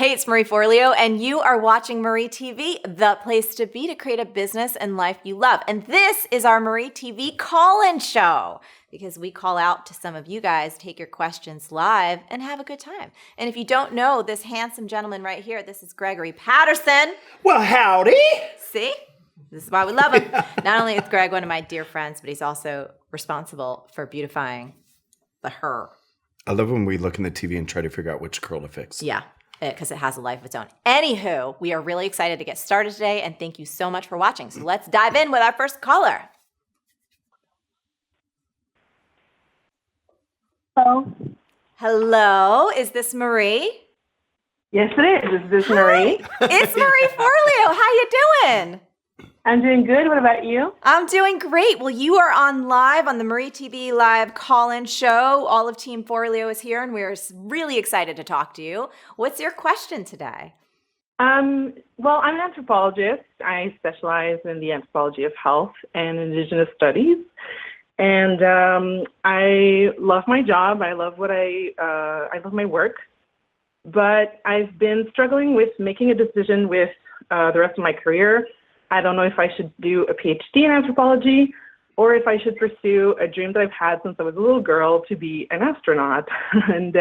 Hey, it's Marie Forleo, and you are watching MarieTV, the place to be to create a business and life you love. And this is our MarieTV Call-In Show, because we call out to some of you guys, take your questions live, and have a good time. And if you don't know this handsome gentleman right here, this is Gregory Patterson. Well, howdy. See? This is why we love him. Not only is Greg one of my dear friends, but he's also responsible for beautifying the her. I love when we look in the TV and try to figure out which curl to fix. Yeah, because it has a life of its own. Anywho, we are really excited to get started today, and thank you so much for watching. So let's dive in with our first caller. Hello. Hello, is this Marie? Yes, it is. Is this Marie? It's Marie Forleo. How you doing? I'm doing good. What about you? I'm doing great. Well, you are on live on the MarieTV Live Call-In Show. All of Team Forleo is here, and we're really excited to talk to you. What's your question today? Well, I'm an anthropologist. I specialize in the anthropology of health and indigenous studies. And I love my job. I love what I love my work. But I've been struggling with making a decision with the rest of my career. I don't know if I should do a Ph.D. in anthropology or if I should pursue a dream that I've had since I was a little girl to be an astronaut. And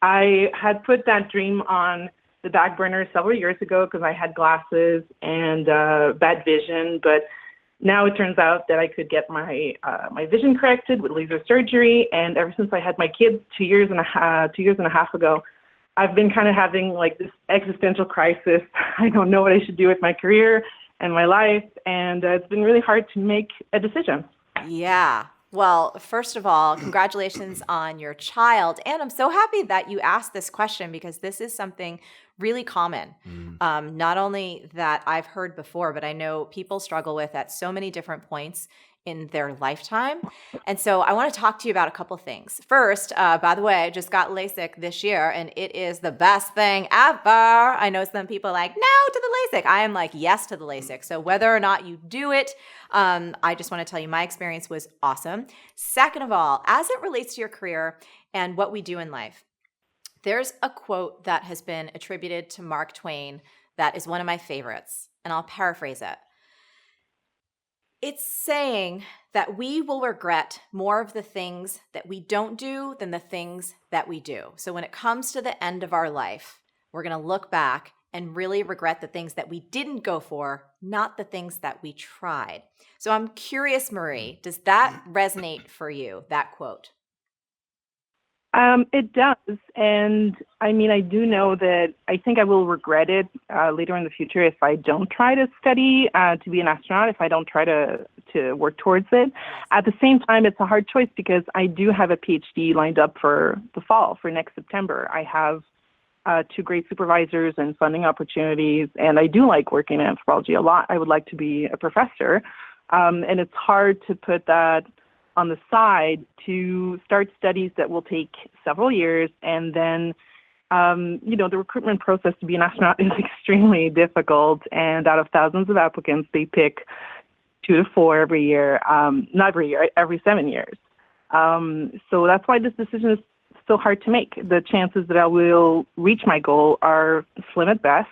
I had put that dream on the back burner several years ago because I had glasses and bad vision. But now it turns out that I could get my vision corrected with laser surgery. And ever since I had my kids 2 years and a half ago, I've been kind of having like this existential crisis. I don't know what I should do with my career and my life, and it's been really hard to make a decision. Yeah. Well, first of all, congratulations on your child. And I'm so happy that you asked this question because this is something really common. Not only that I've heard before, but I know people struggle with at so many different points in their lifetime. And so I want to talk to you about a couple things. First, by the way, I just got LASIK this year, and it is the best thing ever. I know some people are like, no to the LASIK. I am like, yes to the LASIK. So whether or not you do it, I just want to tell you my experience was awesome. Second of all, as it relates to your career and what we do in life, there's a quote that has been attributed to Mark Twain that is one of my favorites, and I'll paraphrase it. It's saying that we will regret more of the things that we don't do than the things that we do. So when it comes to the end of our life, we're going to look back and really regret the things that we didn't go for, not the things that we tried. So I'm curious, Marie, does that resonate for you, that quote? It does. And I mean, I do know that I think I will regret it later in the future if I don't try to study to be an astronaut, if I don't try to work towards it. At the same time, it's a hard choice because I do have a PhD lined up for the fall, for next September. I have two great supervisors and funding opportunities, and I do like working in anthropology a lot. I would like to be a professor, and it's hard to put that on the side to start studies that will take several years. And then, the recruitment process to be an astronaut is extremely difficult. And out of thousands of applicants, they pick 2 to 4 every year, not every year, every 7 years. So that's why this decision is so hard to make. The chances that I will reach my goal are slim at best.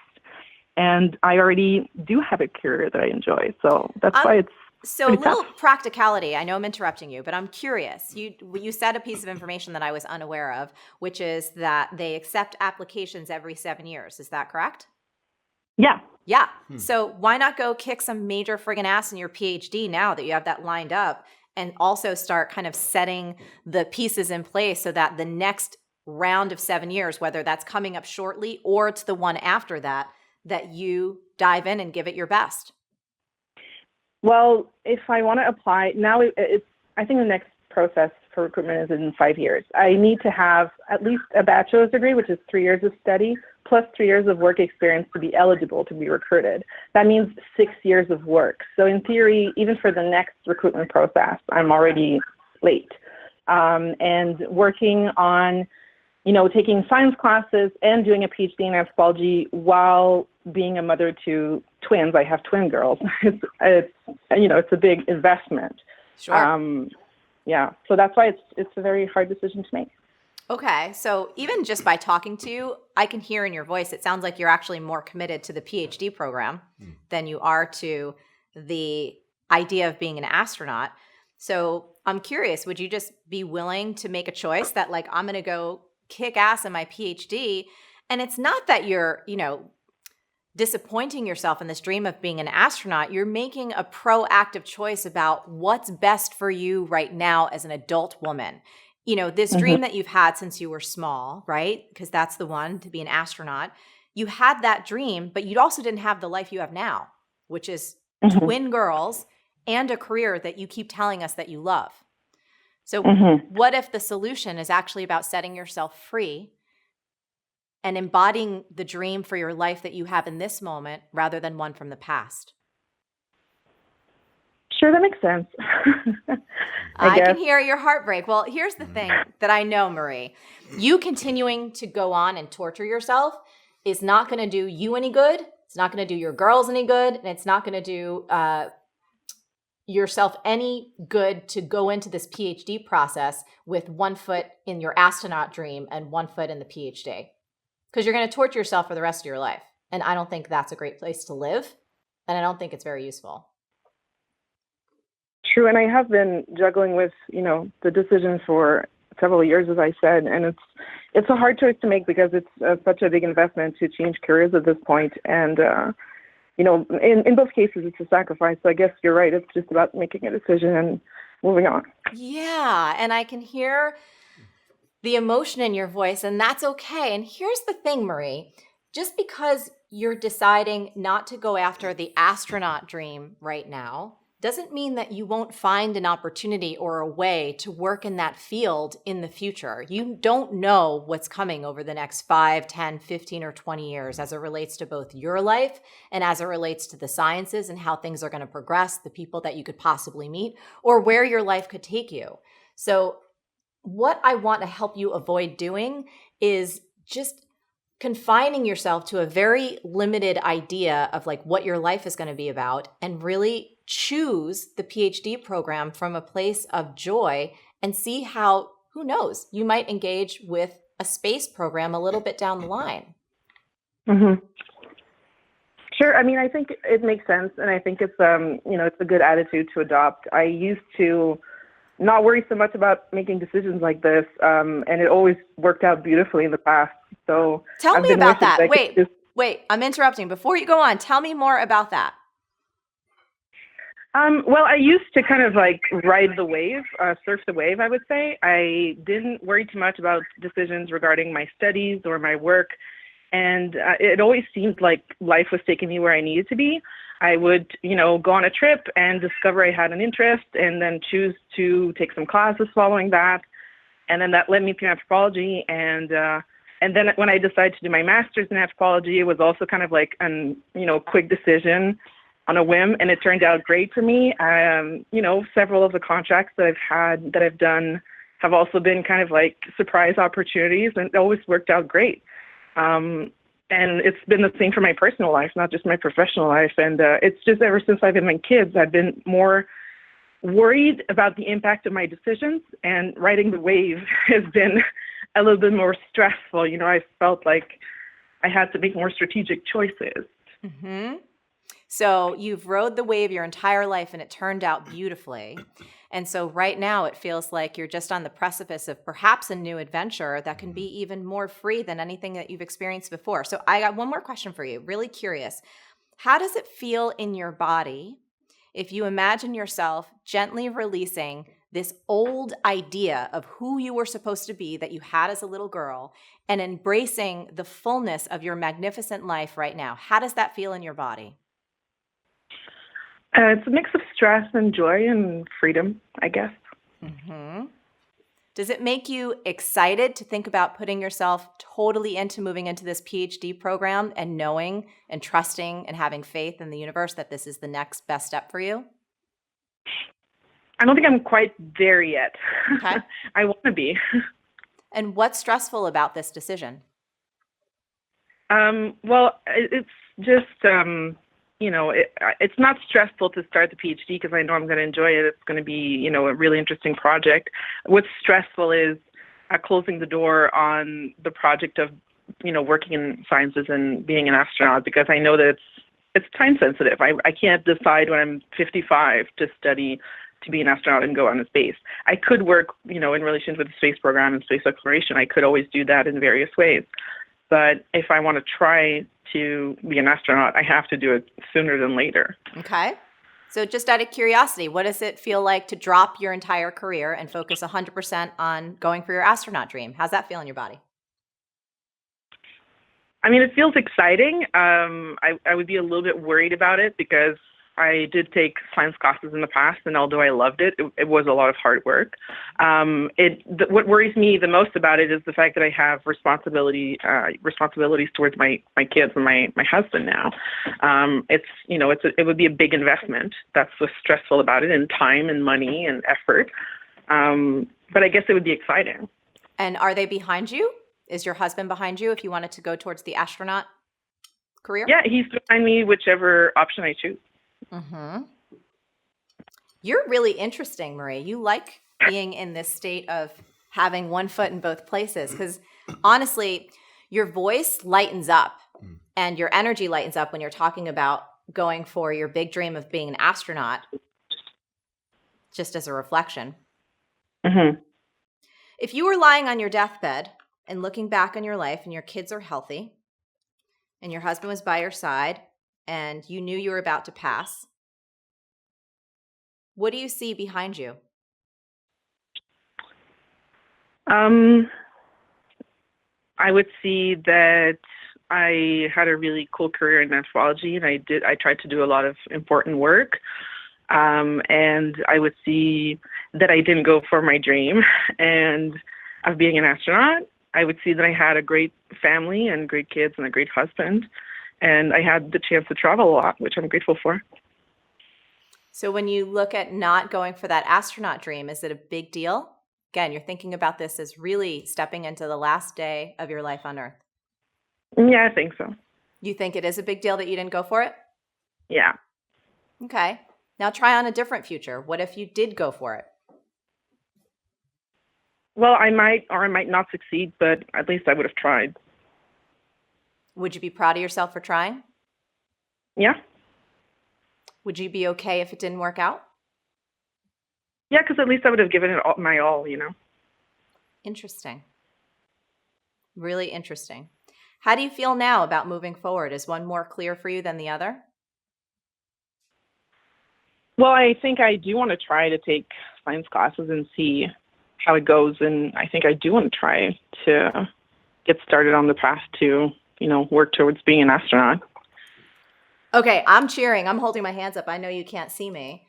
And I already do have a career that I enjoy. So that's why it's So a little practicality. I know I'm interrupting you, but I'm curious. You said a piece of information that I was unaware of, which is that they accept applications every 7 years. Is that correct? Yeah. Yeah. So why not go kick some major friggin' ass in your PhD now that you have that lined up, and also start kind of setting the pieces in place so that the next round of 7 years, whether that's coming up shortly or it's the one after that, that you dive in and give it your best? Well, if I want to apply, now I think the next process for recruitment is in 5 years. I need to have at least a bachelor's degree, which is 3 years of study, plus 3 years of work experience to be eligible to be recruited. That means 6 years of work. So in theory, even for the next recruitment process, I'm already late. And working on, taking science classes and doing a PhD in anthropology while being a mother to twins. I have twin girls. It's a big investment. Sure. So that's why it's a very hard decision to make. Okay, so even just by talking to you, I can hear in your voice, it sounds like you're actually more committed to the PhD program than you are to the idea of being an astronaut. So I'm curious, would you just be willing to make a choice that, like, I'm going to go kick ass in my PhD? And it's not that you're, disappointing yourself in this dream of being an astronaut. You're making a proactive choice about what's best for you right now as an adult woman. This dream that you've had since you were small, right? Because that's the one, to be an astronaut. You had that dream, but you also didn't have the life you have now, which is twin girls and a career that you keep telling us that you love. So what if the solution is actually about setting yourself free and embodying the dream for your life that you have in this moment rather than one from the past? Sure, that makes sense. I can hear your heartbreak. Well, here's the thing that I know, Marie. You continuing to go on and torture yourself is not going to do you any good. It's not going to do your girls any good. And it's not going to do yourself any good to go into this PhD process with one foot in your astronaut dream and one foot in the PhD. Because you're going to torture yourself for the rest of your life. And I don't think that's a great place to live. And I don't think it's very useful. True, and I have been juggling with, the decision for several years, as I said, and it's a hard choice to make because it's such a big investment to change careers at this point. And, in both cases, it's a sacrifice. So I guess you're right. It's just about making a decision and moving on. Yeah, and I can hear the emotion in your voice, and that's okay. And here's the thing, Marie. Just because you're deciding not to go after the astronaut dream right now doesn't mean that you won't find an opportunity or a way to work in that field in the future. You don't know what's coming over the next 5, 10, 15, or 20 years as it relates to both your life and as it relates to the sciences and how things are going to progress, the people that you could possibly meet, or where your life could take you. So what I want to help you avoid doing is just confining yourself to a very limited idea of like what your life is going to be about, and really choose the PhD program from a place of joy and see how, who knows, you might engage with a space program a little bit down the line. Sure. I mean, I think it makes sense. And I think it's, it's a good attitude to adopt. I used to not worry so much about making decisions like this. And it always worked out beautifully in the past. So tell me about that. Wait, I'm interrupting. Before you go on, tell me more about that. Well, I used to kind of like ride the wave, surf the wave, I would say. I didn't worry too much about decisions regarding my studies or my work. And it always seemed like life was taking me where I needed to be. I would, go on a trip and discover I had an interest and then choose to take some classes following that. And then that led me to anthropology. And then when I decided to do my master's in anthropology, it was also kind of like an, quick decision on a whim, and it turned out great for me. Several of the contracts that I've done have also been kind of like surprise opportunities, and it always worked out great. And it's been the same for my personal life, not just my professional life. And it's just ever since I've been kids, I've been more worried about the impact of my decisions, and riding the wave has been a little bit more stressful. I felt like I had to make more strategic choices. Mm-hmm. So you've rode the wave your entire life and it turned out beautifully. And so right now it feels like you're just on the precipice of perhaps a new adventure that can be even more free than anything that you've experienced before. So I got one more question for you. Really curious. How does it feel in your body if you imagine yourself gently releasing this old idea of who you were supposed to be that you had as a little girl and embracing the fullness of your magnificent life right now? How does that feel in your body? It's a mix of stress and joy and freedom, I guess. Mm-hmm. Does it make you excited to think about putting yourself totally into moving into this PhD program and knowing and trusting and having faith in the universe that this is the next best step for you? I don't think I'm quite there yet. Okay. I want to be. And what's stressful about this decision? Well, it's just... it's not stressful to start the PhD because I know I'm going to enjoy it. It's going to be, a really interesting project. What's stressful is closing the door on the project of, working in sciences and being an astronaut, because I know that it's time sensitive. I can't decide when I'm 55 to study to be an astronaut and go on to space. I could work, in relation with the space program and space exploration. I could always do that in various ways. But if I want to try to be an astronaut, I have to do it sooner than later. Okay. So just out of curiosity, what does it feel like to drop your entire career and focus 100% on going for your astronaut dream? How's that feel in your body? I mean, it feels exciting. I would be a little bit worried about it because I did take science classes in the past, and although I loved it, it was a lot of hard work. What worries me the most about it is the fact that I have responsibilities towards my kids and my husband now. It would be a big investment. That's what's stressful about it, in time and money and effort. But I guess it would be exciting. And are they behind you? Is your husband behind you if you wanted to go towards the astronaut career? Yeah, he's behind me, whichever option I choose. Mm-hmm. You're really interesting, Marie. You like being in this state of having one foot in both places because honestly, your voice lightens up and your energy lightens up when you're talking about going for your big dream of being an astronaut, just as a reflection. Mm-hmm. If you were lying on your deathbed and looking back on your life and your kids are healthy and your husband was by your side and you knew you were about to pass, what do you see behind you? I would see that I had a really cool career in anthropology, and I tried to do a lot of important work. And I would see that I didn't go for my dream and of being an astronaut. I would see that I had a great family and great kids and a great husband. And I had the chance to travel a lot, which I'm grateful for. So when you look at not going for that astronaut dream, is it a big deal? Again, you're thinking about this as really stepping into the last day of your life on Earth. Yeah, I think so. You think it is a big deal that you didn't go for it? Yeah. Okay. Now try on a different future. What if you did go for it? Well, I might or I might not succeed, but at least I would have tried. Would you be proud of yourself for trying? Yeah. Would you be okay if it didn't work out? Yeah, because at least I would have given it my all, Interesting. Really interesting. How do you feel now about moving forward? Is one more clear for you than the other? Well, I think I do want to try to take science classes and see how it goes. And I think I do want to try to get started on the path to, work towards being an astronaut. Okay, I'm cheering. I'm holding my hands up. I know you can't see me.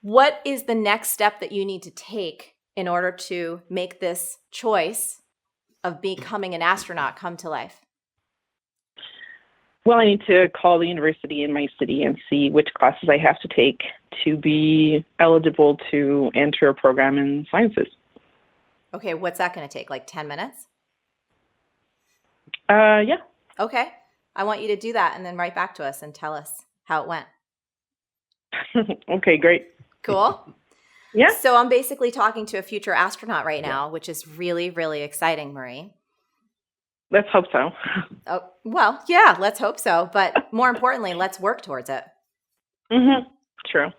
What is the next step that you need to take in order to make this choice of becoming an astronaut come to life? Well, I need to call the university in my city and see which classes I have to take to be eligible to enter a program in sciences. Okay, what's that going to take? Like 10 minutes? Yeah. Okay. I want you to do that and then write back to us and tell us how it went. Okay, great. Cool. Yeah. So I'm basically talking to a future astronaut right now, which is really, really exciting, Marie. Let's hope so. Oh, well, yeah, let's hope so. But more importantly, let's work towards it. Mm-hmm. True.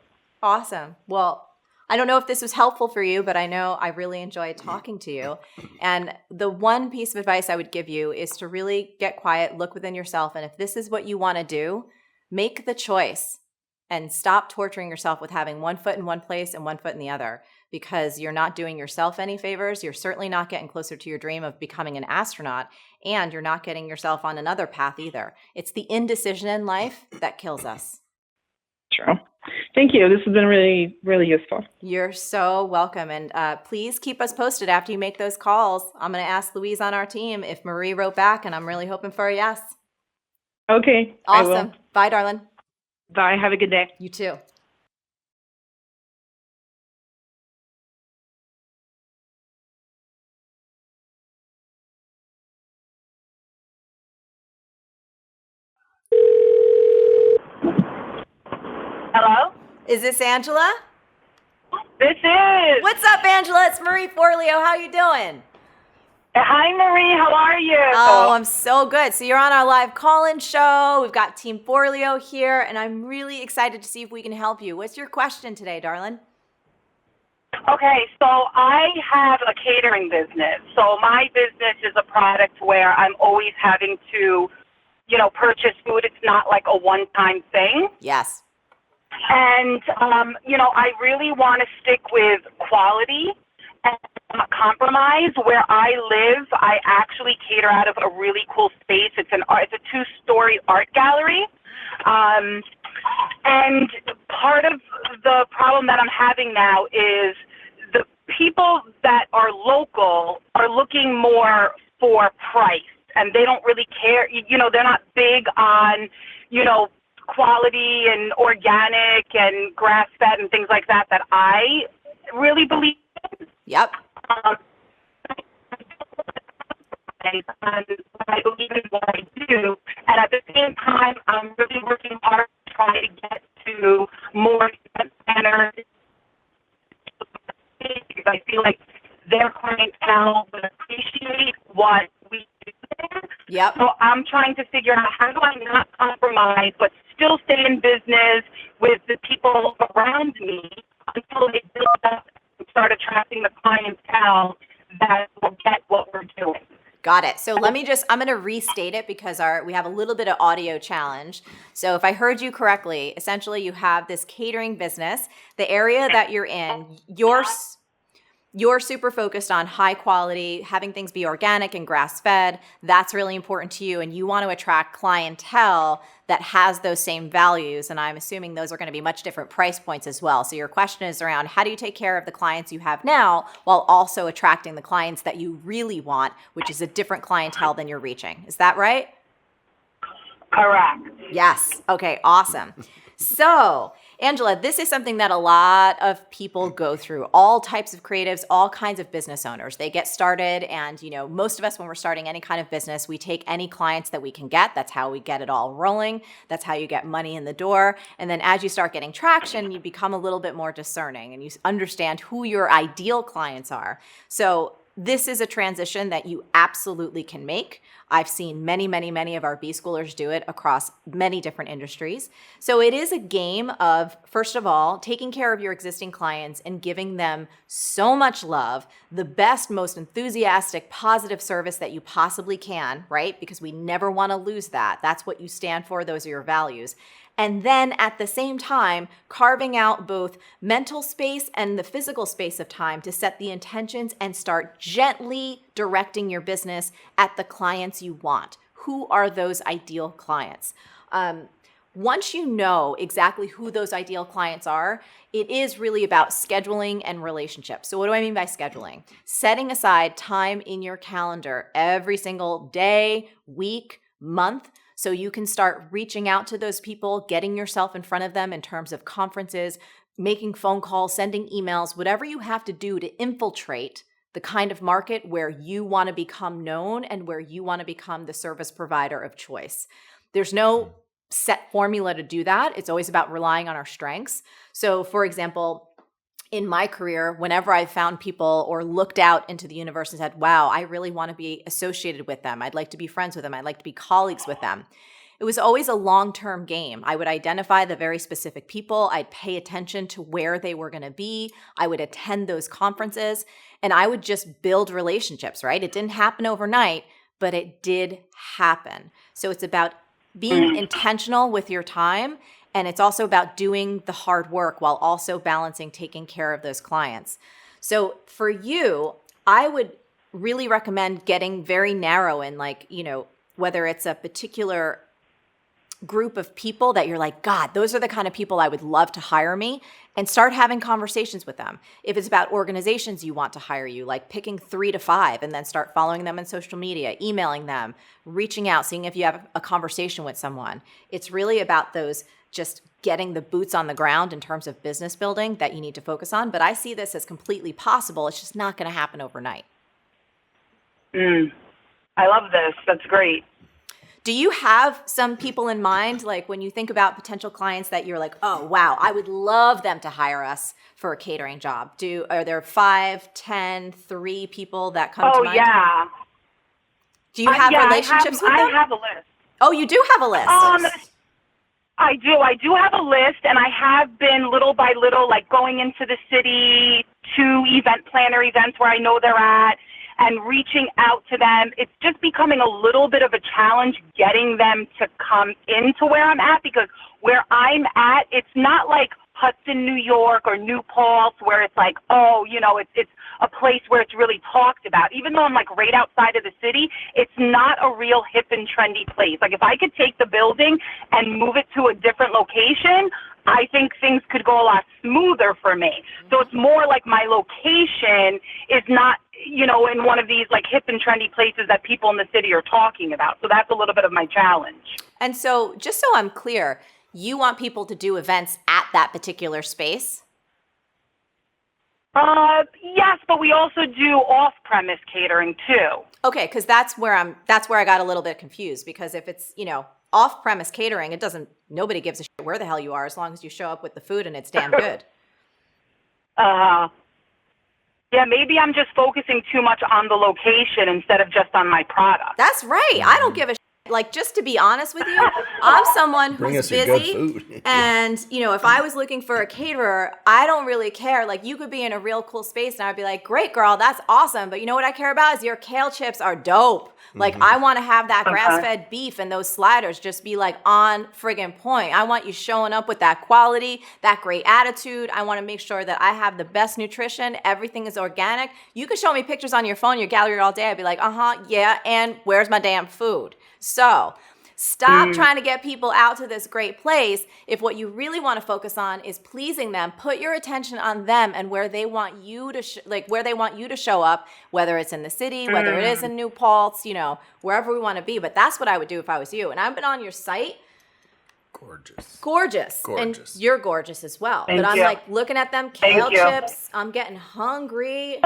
Awesome. Well, I don't know if this was helpful for you, but I know I really enjoyed talking to you. And the one piece of advice I would give you is to really get quiet, look within yourself. And if this is what you want to do, make the choice and stop torturing yourself with having one foot in one place and one foot in the other, because you're not doing yourself any favors. You're certainly not getting closer to your dream of becoming an astronaut, and you're not getting yourself on another path either. It's the indecision in life that kills us. True. Thank you. This has been really, really useful. You're so welcome. And please keep us posted after you make those calls. I'm going to ask Louise on our team if Marie wrote back, and I'm really hoping for a yes. Okay. Awesome. Bye, darling. Bye. Have a good day. You too. Hello? Is this Angela? This is. What's up, Angela? It's Marie Forleo. How you doing? Hi, Marie. How are you? Oh, I'm so good. So you're on our live call-in show. We've got Team Forleo here, and I'm really excited to see if we can help you. What's your question today, darling? Okay, so I have a catering business. So my business is a product where I'm always having to, purchase food. It's not like a one-time thing. Yes. And, I really want to stick with quality and not compromise. Where I live, I actually cater out of a really cool space. It's a 2-story art gallery. And part of the problem that I'm having now is the people that are local are looking more for price, and they don't really care. They're not big on, quality and organic and grass-fed and things like that I really believe in. Yep. And I believe in what I do, and at the same time, I'm really working hard to try to get to more centers because I feel like their clientele would appreciate what we do there. Yep. So I'm trying to figure out how do I not compromise but still stay in business with the people around me until they build up and start attracting the clientele that will get what we're doing. Got it. So I'm going to restate it because we have a little bit of audio challenge. So if I heard you correctly, essentially you have this catering business, the area that you're in, you're super focused on high quality, having things be organic and grass fed. That's really important to you. And you want to attract clientele that has those same values. And I'm assuming those are going to be much different price points as well. So your question is around how do you take care of the clients you have now while also attracting the clients that you really want, which is a different clientele than you're reaching. Is that right? Correct. Yes. Okay, awesome. So, Angela, this is something that a lot of people go through, all types of creatives, all kinds of business owners. They get started and, most of us when we're starting any kind of business, we take any clients that we can get. That's how we get it all rolling. That's how you get money in the door. And then as you start getting traction, you become a little bit more discerning and you understand who your ideal clients are. So this is a transition that you absolutely can make. I've seen many, many, many of our B schoolers do it across many different industries. So it is a game of, first of all, taking care of your existing clients and giving them so much love, the best, most enthusiastic, positive service that you possibly can, right? Because we never want to lose that. That's what you stand for. Those are your values. And then at the same time, carving out both mental space and the physical space of time to set the intentions and start gently directing your business at the clients you want. Who are those ideal clients? Once you know exactly who those ideal clients are, it is really about scheduling and relationships. So what do I mean by scheduling? Setting aside time in your calendar every single day, week, month, so you can start reaching out to those people, getting yourself in front of them in terms of conferences, making phone calls, sending emails, whatever you have to do to infiltrate the kind of market where you want to become known and where you want to become the service provider of choice. There's no set formula to do that. It's always about relying on our strengths. So, for example, in my career, whenever I found people or looked out into the universe and said, wow, I really want to be associated with them. I'd like to be friends with them. I'd like to be colleagues with them. It was always a long-term game. I would identify the very specific people. I'd pay attention to where they were going to be. I would attend those conferences and I would just build relationships, right? It didn't happen overnight, but it did happen. So it's about being intentional with your time. And it's also about doing the hard work while also balancing taking care of those clients. So for you, I would really recommend getting very narrow in whether it's a particular group of people that you're like, God, those are the kind of people I would love to hire me, and start having conversations with them. If it's about organizations you want to hire you, like picking 3 to 5 and then start following them on social media, emailing them, reaching out, seeing if you have a conversation with someone. It's really about those just getting the boots on the ground in terms of business building that you need to focus on. But I see this as completely possible. It's just not going to happen overnight. I love this. That's great. Do you have some people in mind, like when you think about potential clients that you're like, oh, wow, I would love them to hire us for a catering job? Are there 5, 10, 3 people that come to mind? Oh, yeah. Do you have relationships with them? I have a list. Oh, you do have a list. I do have a list, and I have been little by little, like going into the city to event planner events where I know they're at and reaching out to them. It's just becoming a little bit of a challenge getting them to come into where I'm at, because where I'm at, it's not like Hudson, New York or New Paltz where it's like, oh, you know, it's a place where it's really talked about. Even though I'm like right outside of the city, it's not a real hip and trendy place. Like if I could take the building and move it to a different location, I think things could go a lot smoother for me. So it's more like my location is not, you know, in one of these like hip and trendy places that people in the city are talking about. So that's a little bit of my challenge. And so just so I'm clear, you want people to do events at that particular space? Yes, but we also do off-premise catering too. Okay, because that's where I got a little bit confused, because if it's, you know, off-premise catering, nobody gives a shit where the hell you are as long as you show up with the food and it's damn good. Yeah, maybe I'm just focusing too much on the location instead of just on my product. That's right. I don't give a shit. Like, just to be honest with you, I'm someone who's busy. And, you know, if I was looking for a caterer, I don't really care. Like, you could be in a real cool space and I'd be like, great, girl, that's awesome. But you know what I care about is your kale chips are dope. Like, I want to have that grass-fed beef and those sliders just be like on friggin' point. I want you showing up with that quality, that great attitude. I want to make sure that I have the best nutrition. Everything is organic. You could show me pictures on your phone, your gallery all day. I'd be like, yeah, and where's my damn food? So stop trying to get people out to this great place. If what you really want to focus on is pleasing them, put your attention on them and where they want you to where they want you to show up, whether it's in the city, whether it is in New Paltz, you know, wherever we want to be. But that's what I would do if I was you. And I've been on your site. Gorgeous. And you're gorgeous as well. Thank I'm you. like looking at them kale chips. I'm getting hungry.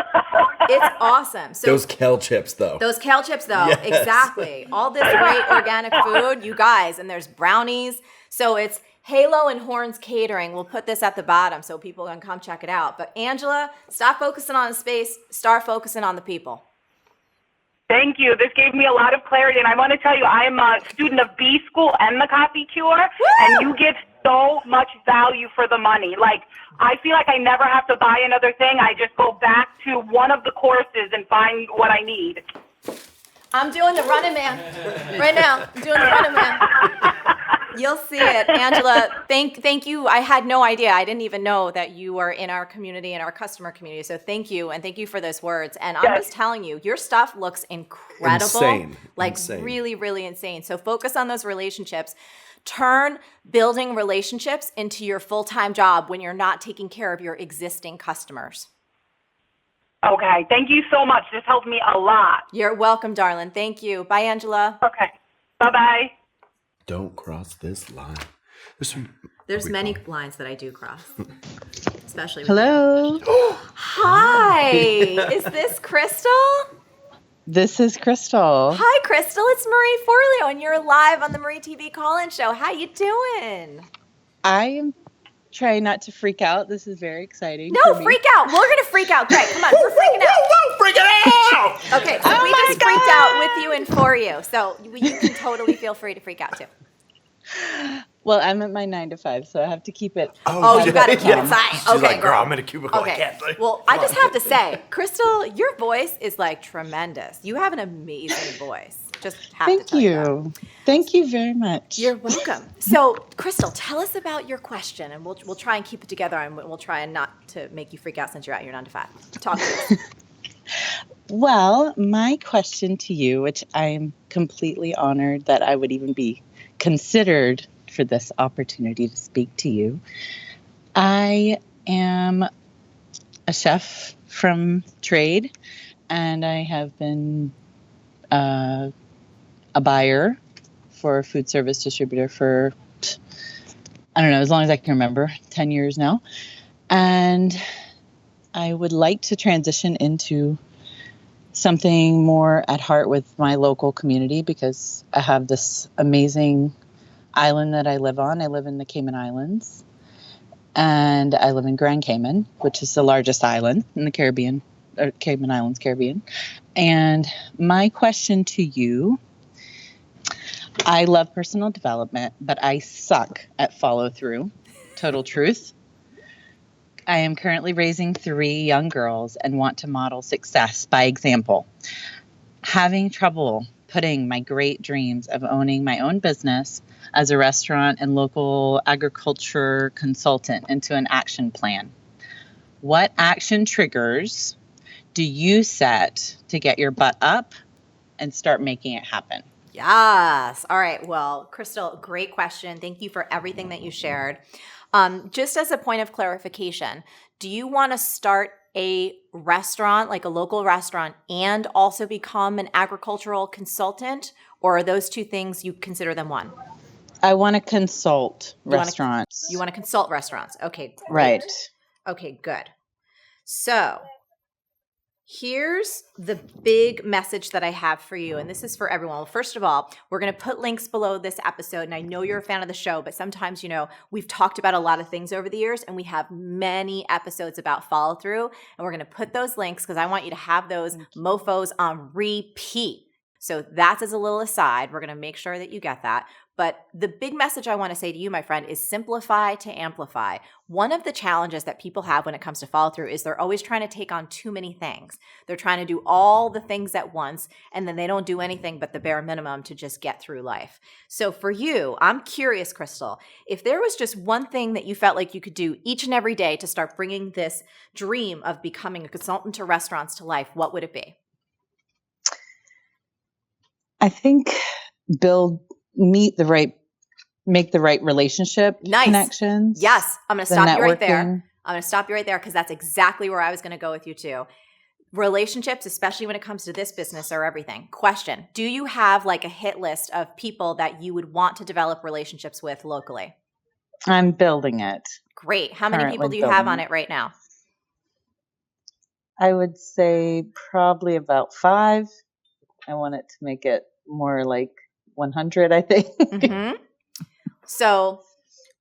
It's awesome. So Those kale chips, though. Yes. Exactly. All this great organic food, you guys, and there's brownies. So it's Halo and Horns Catering. We'll put this at the bottom so people can come check it out. But Angela, stop focusing on the space. Start focusing on the people. Thank you. This gave me a lot of clarity. And I want to tell you, I am a student of B School and the Coffee Cure. Woo! And you give so much value for the money. Like, I feel like I never have to buy another thing. I just go back to one of the courses and find what I need. I'm doing the Running Man right now. I'm doing the Running Man. You'll see it. Angela, thank you. I had no idea. I didn't even know that you were in our community, in our customer community. So thank you. And thank you for those words. And I'm just telling you, your stuff looks incredible. Insane. Really, really insane. So focus on those relationships. Turn building relationships into your full-time job when you're not taking care of your existing customers. Okay. Thank you so much. This helped me a lot. You're welcome, darling. Thank you. Bye, Angela. Okay. Bye-bye. Don't cross this line. There's many lines that I do cross, especially with Hello. you. Hi. Is this Crystal? This is Crystal. Hi, Crystal. It's Marie Forleo, and you're live on the MarieTV Call-In Show. How you doing? I am trying not to freak out. This is very exciting. No, freak out. We're going to freak out. Great. Come on. We're freaking out. Freaking out! Okay, so we just freaked out with you and for you. So you can totally feel free to freak out, too. Well, I'm at my 9 to 5, so I have to keep it. Oh, you got to keep it silent. She's like, girl, I'm in a cubicle. Okay. I can't. Like, well, I just have to say, Crystal, your voice is like tremendous. You have an amazing voice. Just have to tell you that. Thank you very much. You're welcome. So, Crystal, tell us about your question, and we'll try and keep it together, and we'll try and not to make you freak out since you're at your 9 to 5. Talk to us. Well, my question to you, which I'm completely honored that I would even be considered for this opportunity to speak to you. I am a chef from trade, and I have been a buyer for a food service distributor for, I don't know, as long as I can remember, 10 years now. And I would like to transition into something more at heart with my local community because I have this amazing island that I live on. I live in the Cayman Islands, and I live in Grand Cayman, which is the largest island in the Caribbean, or Cayman Islands, Caribbean. And my question to you, I love personal development, but I suck at follow through. Total truth. I am currently raising 3 young girls and want to model success by example. Having trouble putting my great dreams of owning my own business as a restaurant and local agriculture consultant into an action plan. What action triggers do you set to get your butt up and start making it happen? Yes. All right. Well, Crystal, great question. Thank you for everything that you shared. Just as a point of clarification, do you want to start a restaurant, like a local restaurant, and also become an agricultural consultant? Or are those two things, you consider them one? I want to consult restaurants. You want to consult restaurants. Okay. Great. Right. Okay, good. So here's the big message that I have for you, and this is for everyone. Well, first of all, we're going to put links below this episode, and I know you're a fan of the show, but sometimes, we've talked about a lot of things over the years, and we have many episodes about follow through, and we're going to put those links because I want you to have those mofos on repeat. So that's as a little aside. We're going to make sure that you get that. But the big message I want to say to you, my friend, is simplify to amplify. One of the challenges that people have when it comes to follow through is they're always trying to take on too many things. They're trying to do all the things at once, and then they don't do anything but the bare minimum to just get through life. So for you, I'm curious, Crystal, if there was just one thing that you felt like you could do each and every day to start bringing this dream of becoming a consultant to restaurants to life, what would it be? I think make the right relationship connections. Yes. I'm going to stop you right there. networking. I'm going to stop you right there because that's exactly where I was going to go with you too. Relationships, especially when it comes to this business, are everything. Question: do you have like a hit list of people that you would want to develop relationships with locally? I'm building it. Great. How many people Currently do you have building on it right now? I would say probably about 5. I want it to make it more like 100, I think. Mm-hmm. So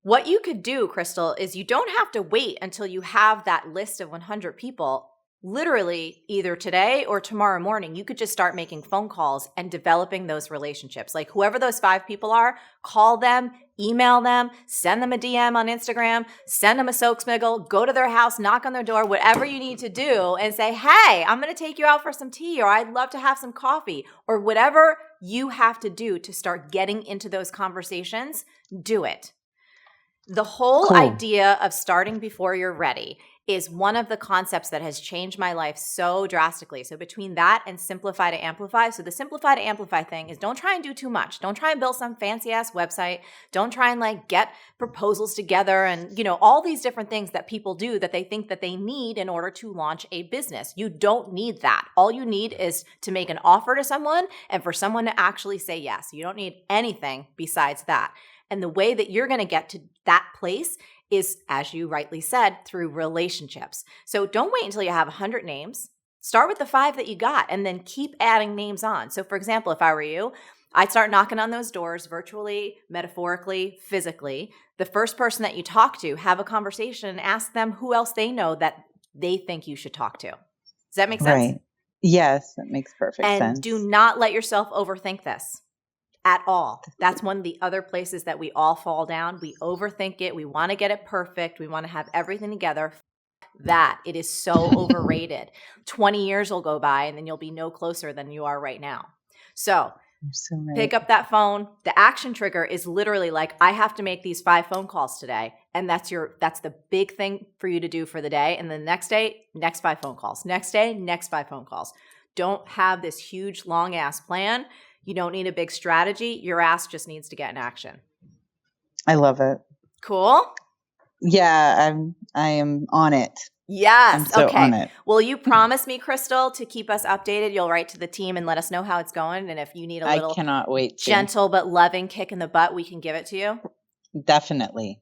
what you could do, Crystal, is you don't have to wait until you have that list of 100 people. Literally, either today or tomorrow morning, you could just start making phone calls and developing those relationships. Like whoever those 5 people are, call them, email them, send them a DM on Instagram, send them a soak smiggle, go to their house, knock on their door, whatever you need to do, and say, hey, I'm going to take you out for some tea, or I'd love to have some coffee, or whatever you have to do to start getting into those conversations, do it. The whole idea of starting before you're ready is one of the concepts that has changed my life so drastically. So between that and simplify to amplify. So the simplify to amplify thing is don't try and do too much. Don't try and build some fancy ass website. Don't try and get proposals together and, all these different things that people do that they think that they need in order to launch a business. You don't need that. All you need is to make an offer to someone and for someone to actually say yes. You don't need anything besides that. And the way that you're going to get to that place is, as you rightly said, through relationships. So don't wait until you have 100 names. Start with the 5 that you got and then keep adding names on. So for example, if I were you, I'd start knocking on those doors virtually, metaphorically, physically. The first person that you talk to, have a conversation and ask them who else they know that they think you should talk to. Does that make sense? Right. Yes, that makes perfect sense. And do not let yourself overthink this. At all. That's one of the other places that we all fall down. We overthink it. We want to get it perfect. We want to have everything together. That it is so overrated. 20 years will go by and then you'll be no closer than you are right now. So right. Pick up that phone. The action trigger is literally like, I have to make these 5 phone calls today. And that's the big thing for you to do for the day. And the next day, next 5 phone calls. Next day, next 5 phone calls. Don't have this huge long ass plan. You don't need a big strategy. Your ass just needs to get in action. I love it. Cool? Yeah, I am on it. Yes. I'm so okay. on it. Will you promise me, Crystal, to keep us updated? You'll write to the team and let us know how it's going. And if you need a little I cannot wait to. gentle but loving kick in the butt, we can give it to you. Definitely.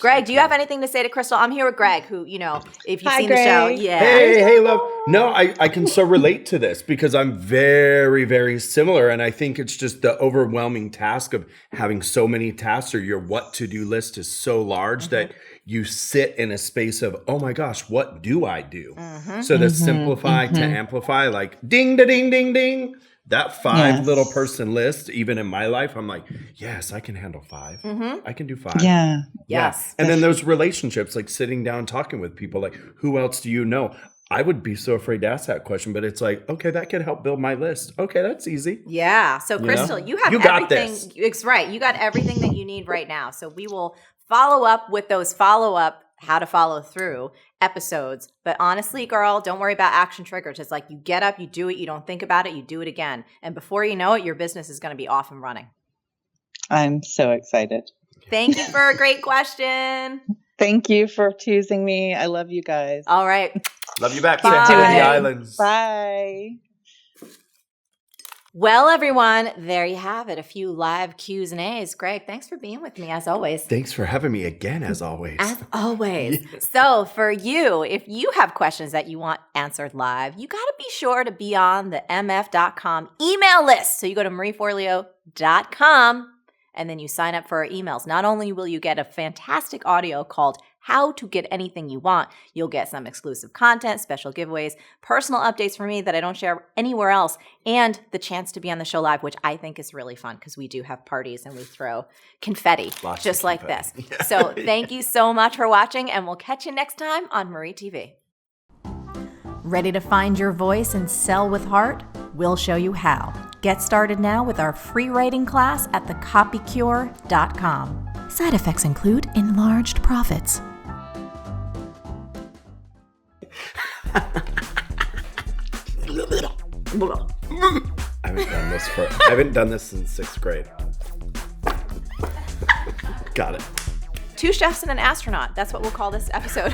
Greg, do you have anything to say to Crystal? I'm here with Greg, who, if you've Hi, seen the show, Greg. yeah. Hey, love. No, I can so relate to this because I'm very, very similar. And I think it's just the overwhelming task of having so many tasks, or your what to do list is so large that you sit in a space of, oh my gosh, what do I do? So to simplify to amplify, like ding, da, ding, ding, ding. That 5 little person list, even in my life, I'm like, yes, I can handle 5. I can do 5. Yeah. Yes. And then those relationships, like sitting down, talking with people, like, who else do you know? I would be so afraid to ask that question, but it's like, okay, that could help build my list. Okay, that's easy. Yeah. So Crystal, you have got everything. this. It's right. You got everything that you need right now. So we will follow up with those follow-up how to follow through episodes. But honestly, girl, don't worry about action triggers. It's like you get up, you do it, you don't think about it, you do it again. And before you know it, your business is going to be off and running. I'm so excited. Thank you for a great question. Thank you for choosing me. I love you guys. All right. Love you back. Bye. Say hi to the islands. Bye. Well, everyone, there you have it. A few live Q's and A's. Greg, thanks for being with me as always. Thanks for having me again, as always. As always. So for you, if you have questions that you want answered live, you got to be sure to be on the mf.com email list. So you go to marieforleo.com and then you sign up for our emails. Not only will you get a fantastic audio called How to Get Anything You Want, you'll get some exclusive content, special giveaways, personal updates from me that I don't share anywhere else, and the chance to be on the show live, which I think is really fun because we do have parties and we throw confetti Lots just of like confetti. this. So thank you so much for watching, and we'll catch you next time on MarieTV. Ready to find your voice and sell with heart? We'll show you how. Get started now with our free writing class at thecopycure.com. Side effects include enlarged profits. I haven't done this since 6th grade. Got it. 2 chefs and an astronaut. That's what we'll call this episode.